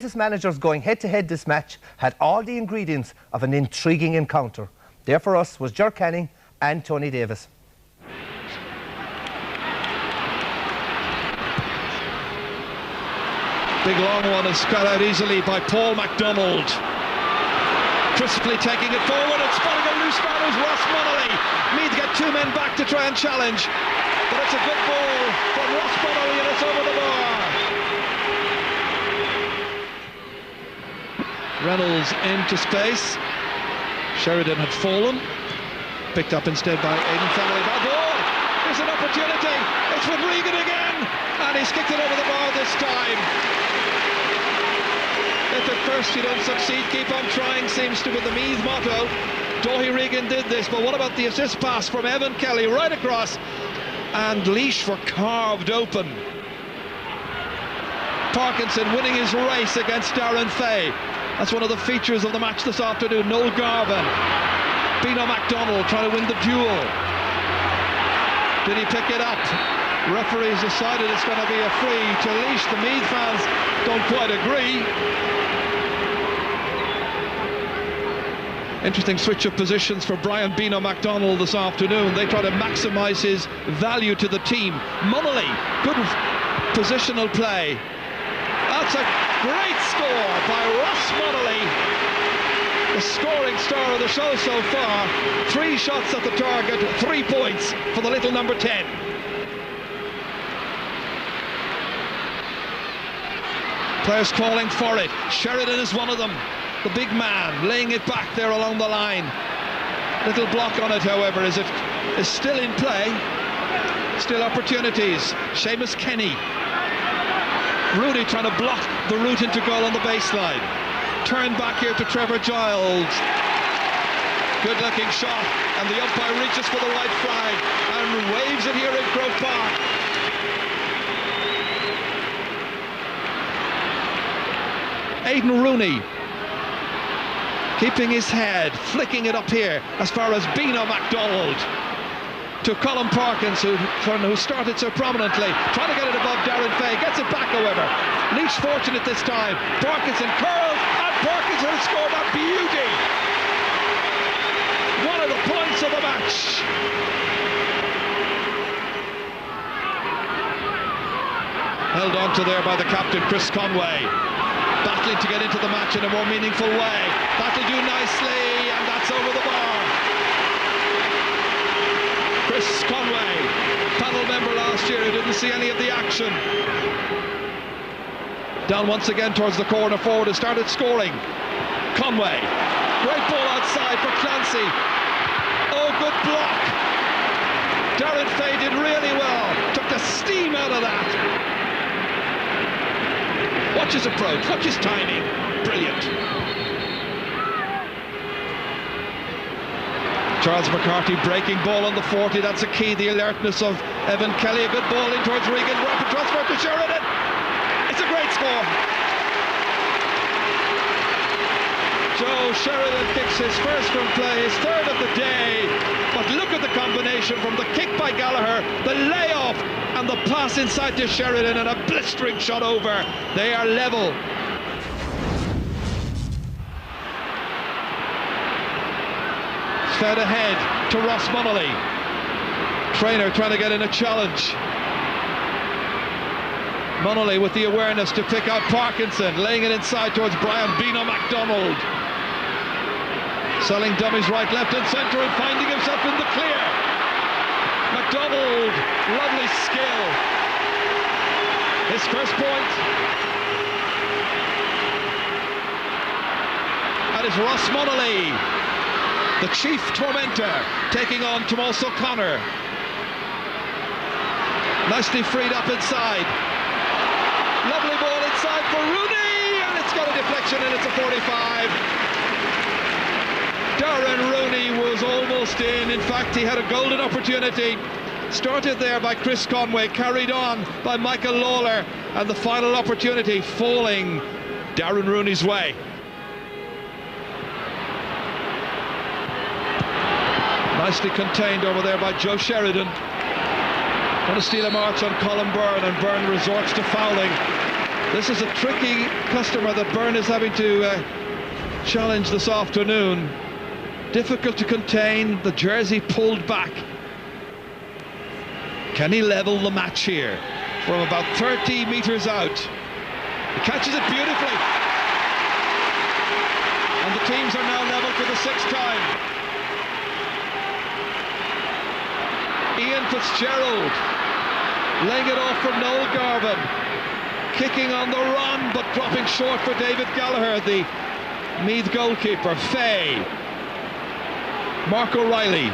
Oireachtas managers going head-to-head this match had all the ingredients of an intriguing encounter. There for us was Ger Canning and Tony Davis. Big long one is cut out easily by Paul MacDonald. Crisply taking it forward and spotting a loose man who's Ross Munnelly. Meath get two men back to try and challenge, but it's a good ball from Ross Munnelly and it's over the bar. Reynolds into space. Sheridan had fallen, picked up instead by Aidan Fennelly. By ball, here's an opportunity. It's with Regan again, and he's kicked it over the bar this time. If at first you don't succeed, keep on trying seems to be the Meath motto. Dáithí Regan did this, but what about the assist pass from Evan Kelly right across, and Laois were carved open. Parkinson winning his race against Darren Fay. That's one of the features of the match this afternoon. Noel Garvin, Bino MacDonald trying to win the duel. Did he pick it up? Referees decided it's going to be a free to Laois. The Meath fans don't quite agree. Interesting switch of positions for Brian Bino MacDonald this afternoon. They try to maximise his value to the team. Munnelly, good positional play. That's a great score by Ross Munnelly, the scoring star of the show so far. 3 shots at the target, 3 points for the little number 10. Players calling for it. Sheridan is one of them. The big man laying it back there along the line. Little block on it, however, as it is still in play. Still opportunities. Seamus Kenny. Rooney trying to block the route into goal on the baseline. Turn back here to Trevor Giles. Good looking shot, and the umpire reaches for the white flag and waves it here in Croke Park. Aidan Rooney keeping his head, flicking it up here as far as Bino MacDonald to Colin Parkinson, who started so prominently, trying to get it above Darren Fay, gets it back however. Laois fortunate this time. Parkinson curls, and Parkinson has scored a beauty. One of the points of the match. Held on to there by the captain, Chris Conway. Battling to get into the match in a more meaningful way. That'll do nicely, and that's over the bar. Chris Conway, panel member last year, who didn't see any of the action. Down once again towards the corner forward, has started scoring. Conway, great ball outside for Clancy. Oh, good block. Darren Fay did really well, took the steam out of that. Watch his approach, watch his timing, brilliant. Charles McCarthy breaking ball on the 40, that's a key, the alertness of Evan Kelly. A good ball in towards Regan, rapid transfer to Sheridan. It's a great score. Joe Sheridan kicks his first from play, his third of the day. But look at the combination from the kick by Gallagher, the layoff, and the pass inside to Sheridan, and a blistering shot over. They are level. Fed ahead to Ross Munnelly. Trainer trying to get in a challenge. Munnelly with the awareness to pick out Parkinson, laying it inside towards Brian Bino MacDonald. Selling dummies right, left and centre, and finding himself in the clear. MacDonald, lovely skill. His first point. That is Ross Munnelly, the chief tormentor, taking on Tomas O'Connor. Nicely freed up inside. Lovely ball inside for Rooney, and it's got a deflection, and it's a 45. Darren Rooney was almost in fact he had a golden opportunity. Started there by Chris Conway, carried on by Michael Lawler, and the final opportunity falling Darren Rooney's way. Nicely contained over there by Joe Sheridan. Going to steal a march on Colin Byrne, and Byrne resorts to fouling. This is a tricky customer that Byrne is having to challenge this afternoon. Difficult to contain, the jersey pulled back. Can he level the match here from about 30 metres out? He catches it beautifully. And the teams are now level for the 6th time. Ian Fitzgerald laying it off from Noel Garvin. Kicking on the run, but dropping short for David Gallagher, the Meath goalkeeper. Fay. Mark O'Reilly.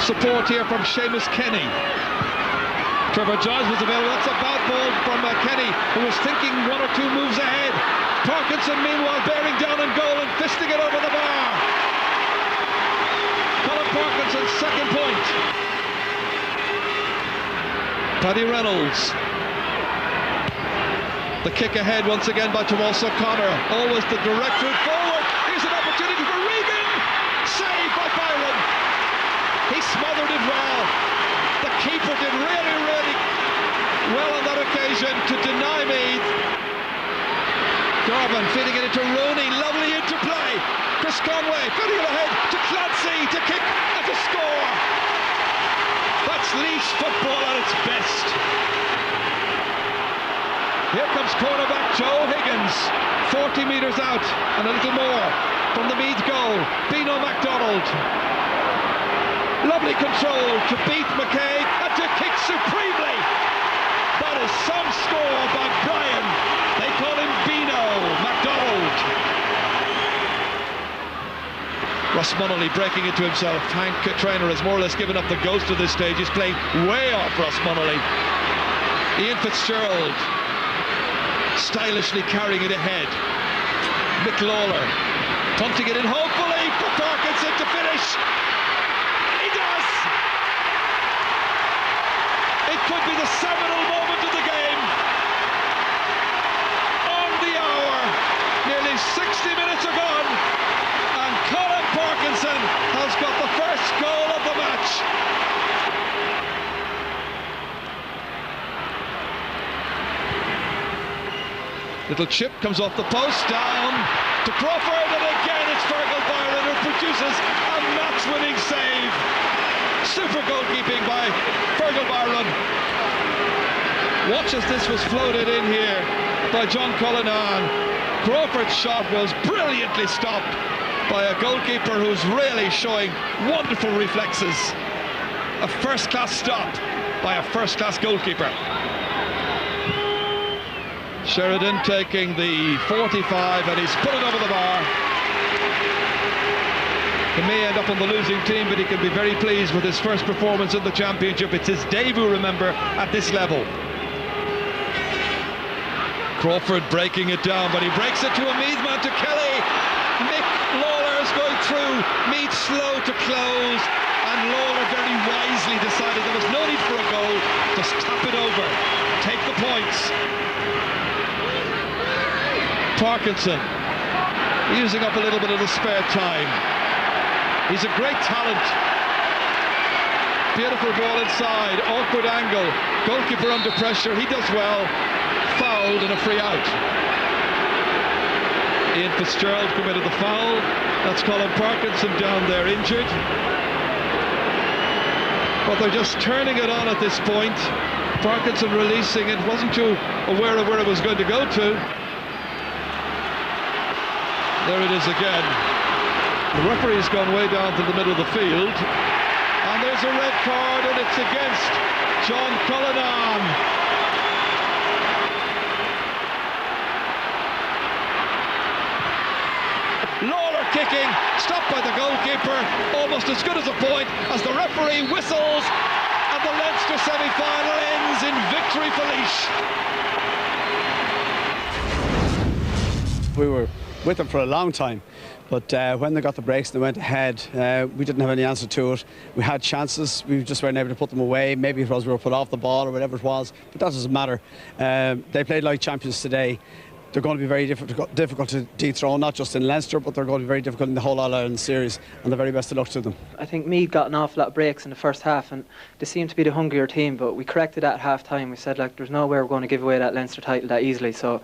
Support here from Seamus Kenny. Trevor Giles was available. That's a bad ball from Kenny, who was thinking 1 or 2 moves ahead. Parkinson, meanwhile, bearing down on goal and fisting it over the bar. Colin Parkinson's 2nd point. Paddy Reynolds. The kick ahead once again by Tomas O'Connor. Always the direct route forward. Here's an opportunity for Regan. Saved by Byron. He smothered it well. The keeper did really, really well on that occasion to deny Meath. Garvin feeding it into Rooney. Lovely interplay. Chris Conway feeding it ahead to Clancy to kick and to score. That's Laois football at its best. Here comes cornerback Joe Higgins, 40 metres out and a little more from the Meath goal. Bino MacDonald. Lovely control to beat McKay and to kick supremely. That is some score by Brian. They call him Bino MacDonald. Ross Munnelly breaking into himself. Hank Traynor has more or less given up the ghost at this stage. He's playing way off Ross Munnelly. Ian Fitzgerald stylishly carrying it ahead. Mick Lawler punting it in hopefully for Parkinson to finish. He does! It could be the seminal moment of the game. On the hour, nearly 60 minutes are gone, and Colin Parkinson has got the first goal of the match. Little chip comes off the post, down to Crawford, and again it's Fergal Byron who produces a match-winning save. Super goalkeeping by Fergal Byron. Watch as this was floated in here by John Cullinan. Crawford's shot was brilliantly stopped by a goalkeeper who's really showing wonderful reflexes. A first-class stop by a first-class goalkeeper. Sheridan taking the 45 and he's put it over the bar. He may end up on the losing team, but he can be very pleased with his first performance in the championship. It's his debut, remember, at this level. Crawford breaking it down, but he breaks it to a Meath man, to Kelly. Mick Lawler is going through. Meath slow to close, and Lawler very wisely decided there was no need for a goal. Just tap it over, take the points. Parkinson using up a little bit of the spare time. He's a great talent. Beautiful ball inside, awkward angle, goalkeeper under pressure, he does well. Fouled and a free out. Ian Fitzgerald committed the foul. That's Colin Parkinson down there injured. But they're just turning it on at this point. Parkinson releasing it, wasn't too aware of where it was going to go to. There it is again. The referee's gone way down to the middle of the field. And there's a red card, and it's against John Cullinan. Lawler kicking, stopped by the goalkeeper, almost as good as a point as the referee whistles, and the Leinster semi-final ends in victory for Laois. We were with them for a long time, but when they got the breaks and they went ahead, we didn't have any answer to it. We had chances, we just weren't able to put them away. Maybe it was we were put off the ball or whatever it was, but that doesn't matter. They played like champions today. they're going to be very difficult to dethrone, not just in Leinster, but they're going to be very difficult in the whole All-Ireland series, and the very best of luck to them. I think Meath got an awful lot of breaks in the first half, and they seemed to be the hungrier team, but we corrected that at half-time. We said, like, there's no way we're going to give away that Leinster title that easily, so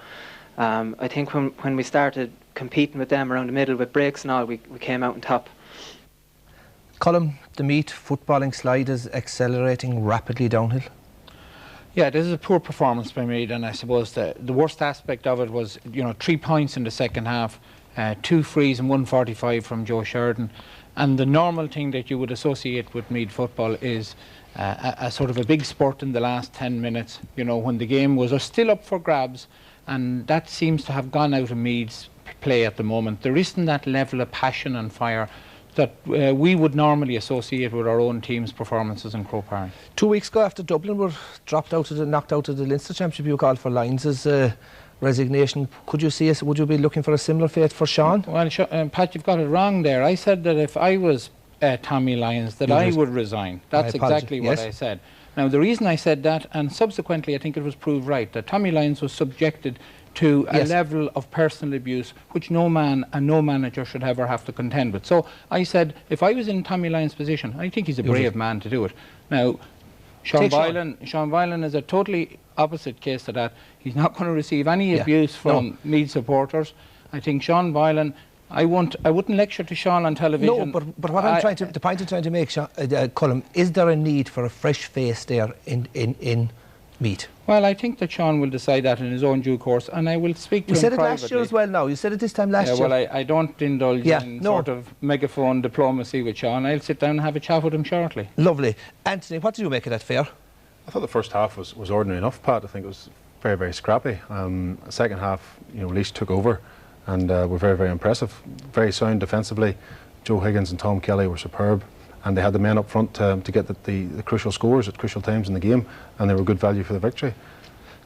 I think when we started competing with them around the middle with breaks and all, we came out on top. Colm, the Meath footballing slide is accelerating rapidly downhill. Yeah, this is a poor performance by Meath, and I suppose the worst aspect of it was, 3 points in the second half, 2 frees and 145 from Joe Sheridan. And the normal thing that you would associate with Meath football is a sort of a big spurt in the last 10 minutes, when the game was still up for grabs, and that seems to have gone out of Meath's play at the moment. There isn't that level of passion and fire that we would normally associate with our own team's performances in Croke Park. 2 weeks ago, after Dublin were knocked out of the Leinster Championship, you called for Laois' resignation. Could you see would you be looking for a similar fate for Sean? Well, Pat, you've got it wrong there. I said that if I was Tommy Lyons, that I would resign. That's exactly what I said. Now, the reason I said that, and subsequently I think it was proved right, that Tommy Lyons was subjected to a level of personal abuse which no man and no manager should ever have to contend with. So I said, if I was in Tommy Lyons' position, I think he's a brave man to do it. Now, Sean Boylan is a totally opposite case to that. He's not going to receive any abuse from Meath supporters. I think Sean Boylan, I wouldn't lecture to Sean on television. No, but what the point I'm trying to make, Colm, is there a need for a fresh face there in Meath? Well, I think that Sean will decide that in his own due course, and I will speak to him privately. You said it last year as well now. You said it this time last year. Well, I don't indulge in sort of megaphone diplomacy with Sean. I'll sit down and have a chat with him shortly. Lovely. Anthony, what did you make of that fair? I thought the first half was ordinary enough, Pat. I think it was very, very scrappy. Second half, Laois took over and were very, very impressive. Very sound defensively. Joe Higgins and Tom Kelly were superb. And they had the men up front to get the crucial scores at crucial times in the game, and they were good value for the victory.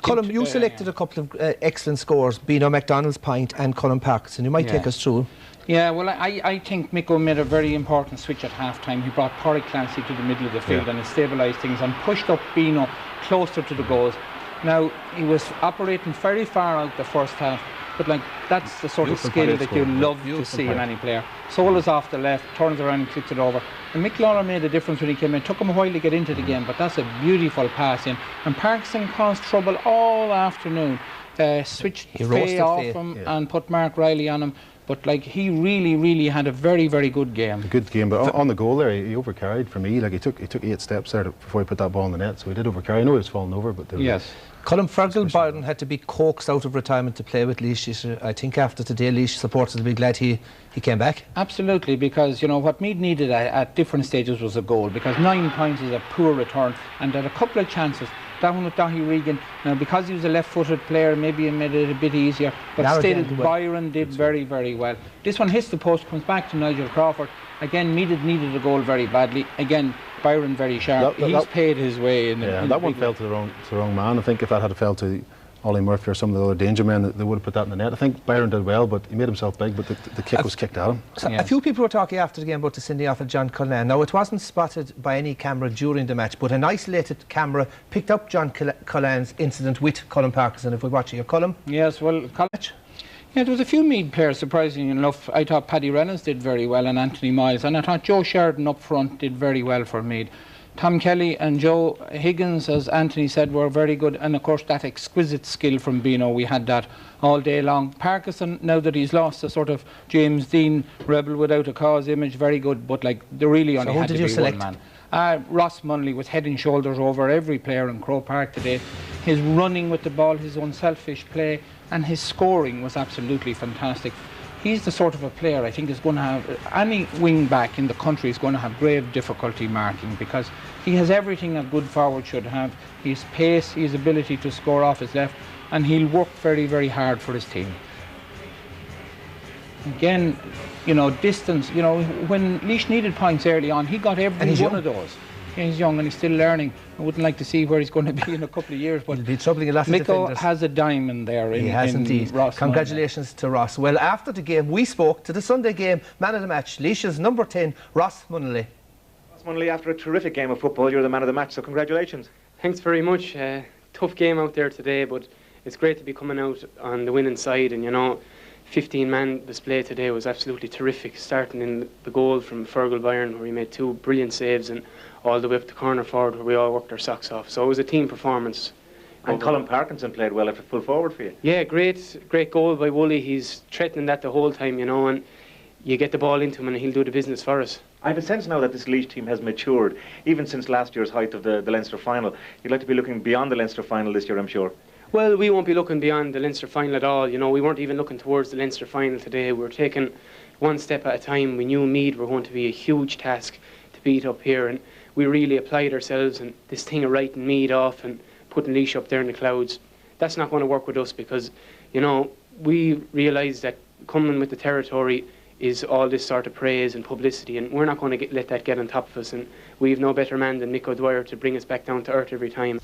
Colm, you selected a couple of excellent scores, Bino McDonald's point and Colm Parkinson. You might take us through. Yeah, well, I think Micko made a very important switch at half-time. He brought Pádraig Clancy to the middle of the field and it stabilised things and pushed up Bino closer to the goals. Now, he was operating very far out the first half, but that's the sort of skill that you love to see in any player. Solas off the left, turns around and kicks it over. And Mick Lawler made a difference when he came in. It took him a while to get into the game, but that's a beautiful pass in. And Parkinson caused trouble all afternoon. Switched Faye off him and put Mark Riley on him. But he really, really had a very, very good game. A good game, but on the goal there, he overcarried for me. He took 8 steps there before he put that ball in the net, so he did overcarry. I know he was falling over, but yes. Colm, Fergal Byron had to be coaxed out of retirement to play with Laois. I think after today, Laois supporters will be glad he came back. Absolutely, because what Meath needed at different stages was a goal, because 9 points is a poor return, and there are a couple of chances. That one with Daithí Regan, now because he was a left-footed player, maybe it made it a bit easier, but still Byron did very, very well. This one hits the post, comes back to Nigel Crawford. Again, Meath needed a goal very badly. Again, Byron very sharp. He's paid his way. That one fell to the wrong man. I think if that had fell to Ollie Murphy or some of the other danger men, they would have put that in the net. I think Byron did well, but he made himself big, but the kick was kicked at him. So a few people were talking after the game about the sending off of John Cullen. Now, it wasn't spotted by any camera during the match, but an isolated camera picked up John Cullen's incident with Colm Parkinson. If we watch here, Colm. Yes, well, yeah, there was a few Meath players, surprisingly enough. I thought Paddy Reynolds did very well and Anthony Miles, and I thought Joe Sheridan up front did very well for Meath. Tom Kelly and Joe Higgins, as Anthony said, were very good, and of course that exquisite skill from Bino, we had that all day long. Parkinson, now that he's lost a sort of James Dean rebel without a cause image, very good, but they really only had to be one man. Ross Munley was head and shoulders over every player in Croke Park today. His running with the ball, his unselfish play, and his scoring was absolutely fantastic. He's the sort of a player I think is going to have, any wing back in the country is going to have grave difficulty marking, because he has everything a good forward should have. His pace, his ability to score off his left, and he'll work very, very hard for his team. Again, distance, when Laois needed points early on, he got every one of those. Yeah, he's young and he's still learning. I wouldn't like to see where he's going to be in a couple of years, but he'll be troubling a lot of Micko defenders. has a diamond there in Ross. Congratulations to Ross. Well, after the game, we spoke to the Sunday game man of the match, Laois's number 10, Ross Munley. Ross Munley, after a terrific game of football, you're the man of the match, so congratulations. Thanks very much. Tough game out there today, but it's great to be coming out on the winning side, and 15-man display today was absolutely terrific, starting in the goal from Fergal Byron, where we made 2 brilliant saves, and all the way up to corner forward where we all worked our socks off. So it was a team performance. And Colin Parkinson played well at full forward for you. Yeah, great goal by Woolley. He's threatening that the whole time, and you get the ball into him and he'll do the business for us. I have a sense now that this Laois team has matured, even since last year's height of the Leinster final. You'd like to be looking beyond the Leinster final this year, I'm sure. Well, we won't be looking beyond the Leinster final at all. We weren't even looking towards the Leinster final today. We were taking one step at a time. We knew Meath were going to be a huge task to beat up here, and we really applied ourselves, and this thing of writing Meath off and putting Laois up there in the clouds, that's not going to work with us, because, we realise that coming with the territory is all this sort of praise and publicity, and we're not going to let that get on top of us, and we've no better man than Mick O'Dwyer to bring us back down to earth every time.